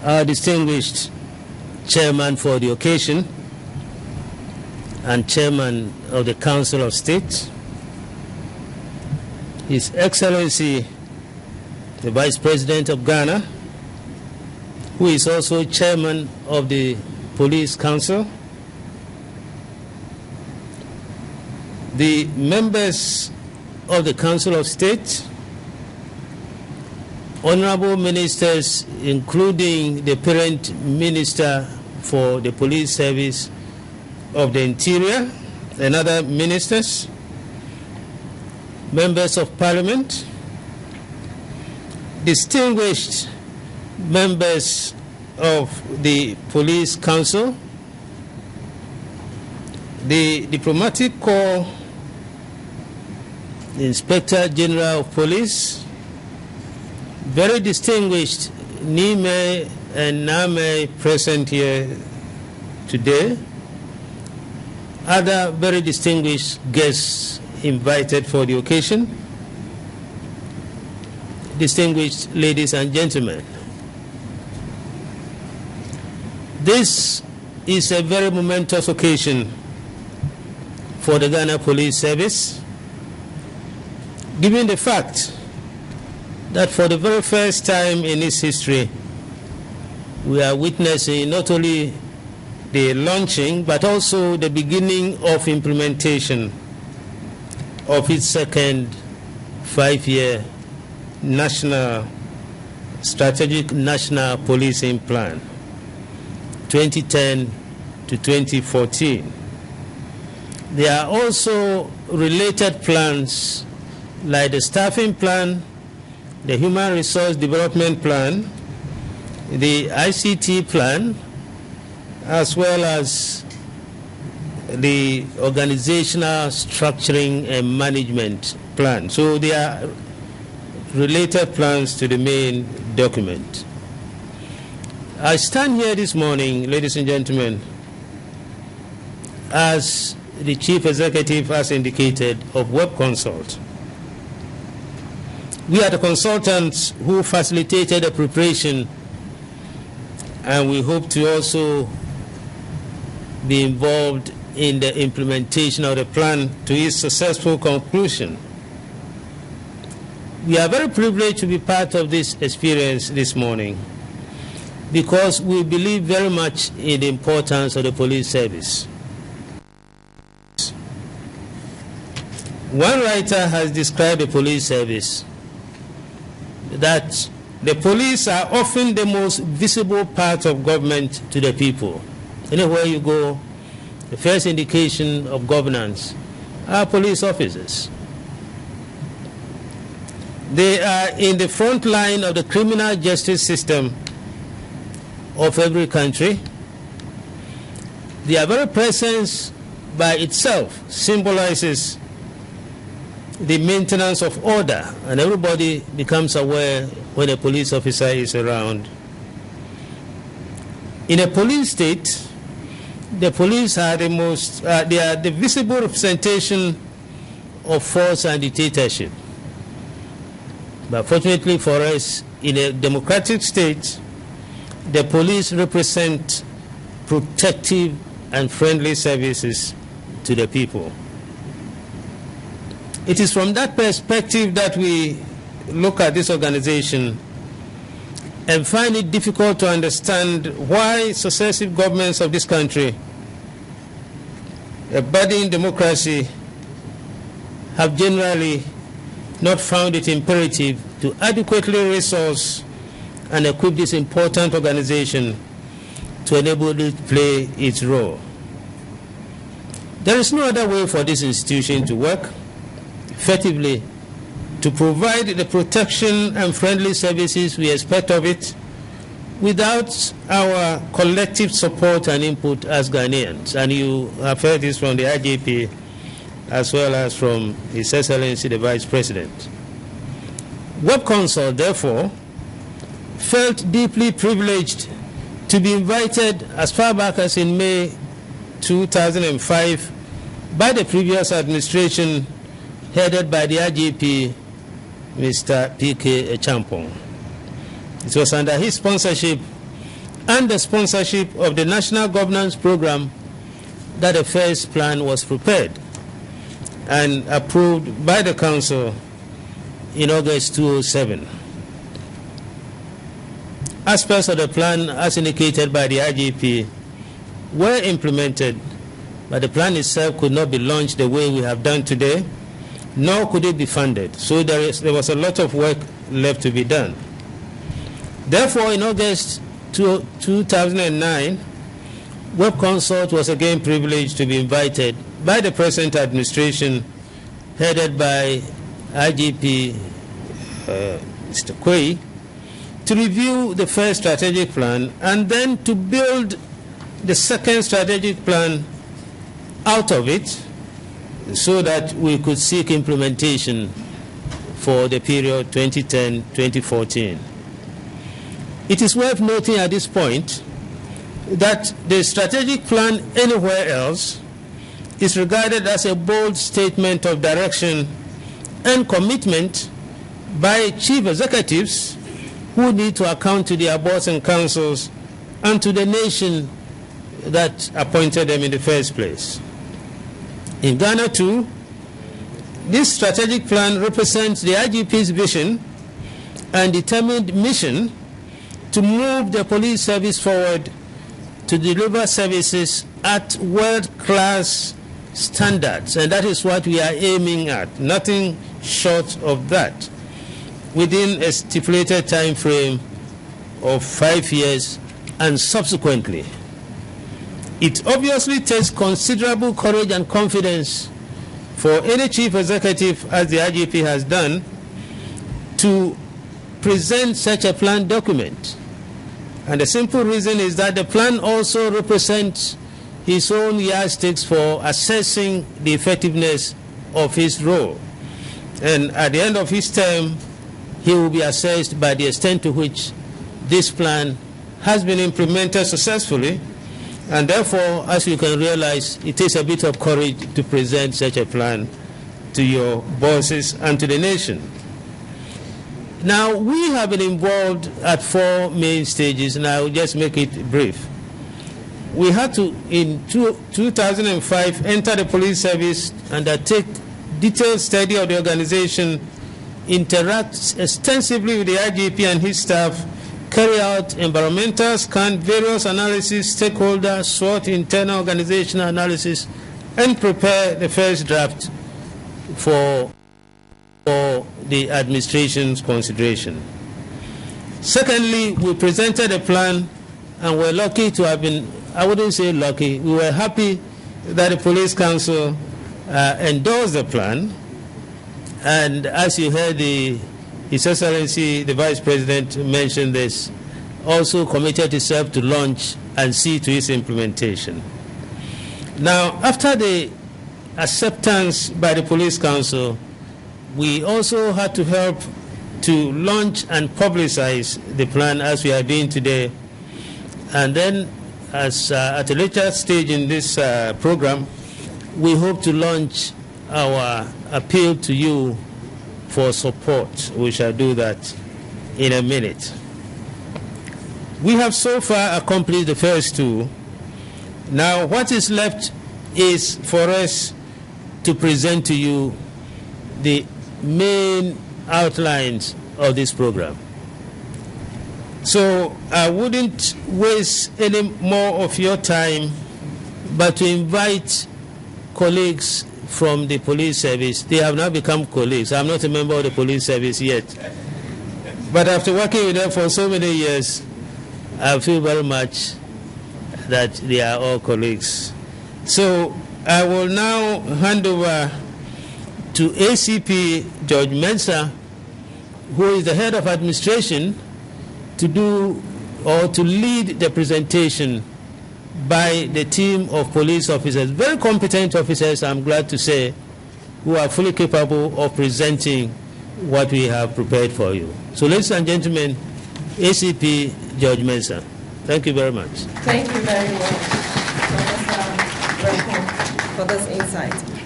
our distinguished chairman for the occasion and chairman of the Council of State, His Excellency the Vice President of Ghana, who is also chairman of the Police Council, the members of the Council of State, honorable ministers, including the parent minister for the police service of the Interior and other ministers, members of Parliament, distinguished members of the Police Council, the Diplomatic Corps, the Inspector General of Police, very distinguished Nime and Name present here today, other very distinguished guests invited for the occasion, distinguished ladies and gentlemen. This is a very momentous occasion for the Ghana Police Service, given the fact that for the very first time in its history, we are witnessing not only the launching but also the beginning of implementation of its second 5-year national strategic national policing plan 2010 to 2014. There are also related plans like the staffing plan, the human resource development plan, the ICT plan, as well as the organizational structuring and management plan. So there are related plans to the main document. I stand here this morning, ladies and gentlemen, as the Chief Executive has indicated of Web Consult. We are the consultants who facilitated the preparation, and we hope to also be involved in the implementation of the plan to its successful conclusion. We are very privileged to be part of this experience this morning because we believe very much in the importance of the police service. One writer has described the police service that the police are often the most visible part of government to the people. Anywhere you go, the first indication of governance are police officers. They are in the front line of the criminal justice system of every country. Their very presence by itself symbolizes the maintenance of order, and everybody becomes aware when a police officer is around. In a police state, the police are the most, they are the visible representation of force and dictatorship. But fortunately for us, in a democratic state, the police represent protective and friendly services to the people. It is from that perspective that we look at this organization and find it difficult to understand why successive governments of this country, a budding democracy, have generally not found it imperative to adequately resource and equip this important organization to enable it to play its role. There is no other way for this institution to work effectively to provide the protection and friendly services we expect of it without our collective support and input as Ghanaians. And you have heard this from the IGP as well as from His Excellency the Vice President. Web Consult, therefore, felt deeply privileged to be invited as far back as in May 2005 by the previous administration headed by the IGP, Mr. P.K. Echampong. It was under his sponsorship and the sponsorship of the National Governance Program that the first plan was prepared and approved by the Council in August 2007. Aspects of the plan, as indicated by the IGP, were implemented, but the plan itself could not be launched the way we have done today, nor could it be funded. So there was a lot of work left to be done. Therefore, in August 2009, Web Consult was again privileged to be invited by the present administration, headed by IGP Mr. Quay, to review the first strategic plan and then to build the second strategic plan out of it so that we could seek implementation for the period 2010-2014. It is worth noting at this point that the strategic plan anywhere else is regarded as a bold statement of direction and commitment by chief executives who need to account to their boards and councils and to the nation that appointed them in the first place. In Ghana too, this strategic plan represents the IGP's vision and determined mission to move the police service forward to deliver services at world-class standards, and that is what we are aiming at, nothing short of that, within a stipulated time frame of 5 years and subsequently. It obviously takes considerable courage and confidence for any chief executive, as the IGP has done, to present such a plan document. And the simple reason is that the plan also represents his own yardsticks for assessing the effectiveness of his role. And at the end of his term, he will be assessed by the extent to which this plan has been implemented successfully. And therefore, as you can realize, it takes a bit of courage to present such a plan to your bosses and to the nation. Now, we have been involved at 4 main stages, and I will just make it brief. We had to, in 2005, enter the police service, undertake detailed study of the organization, interact extensively with the IGP and his staff, carry out environmental scan, various analysis, stakeholder, SWOT, internal organizational analysis, and prepare the first draft for the administration's consideration. Secondly, we presented a plan, and we're lucky to have been, I wouldn't say lucky, we were happy that the Police Council endorsed the plan. And as you heard His Excellency, the Vice President, mention this, also committed itself to launch and see to its implementation. Now, after the acceptance by the Police Council, we also had to help to launch and publicize the plan as we are doing today. And then, as at a later stage in this program, we hope to launch our appeal to you for support. We shall do that in a minute. We have so far accomplished the first two. Now, what is left is for us to present to you the main outlines of this program. So I wouldn't waste any more of your time, but to invite colleagues from the police service. They have now become colleagues. I'm not a member of the police service yet. But after working with them for so many years, I feel very much that they are all colleagues. So I will now hand over to ACP George Mensah, who is the head of administration, to do or to lead the presentation by the team of police officers, very competent officers, I'm glad to say, who are fully capable of presenting what we have prepared for you. So, ladies and gentlemen, ACP George Mensah. Thank you very much. Thank you very much, Professor Breton, for this insight.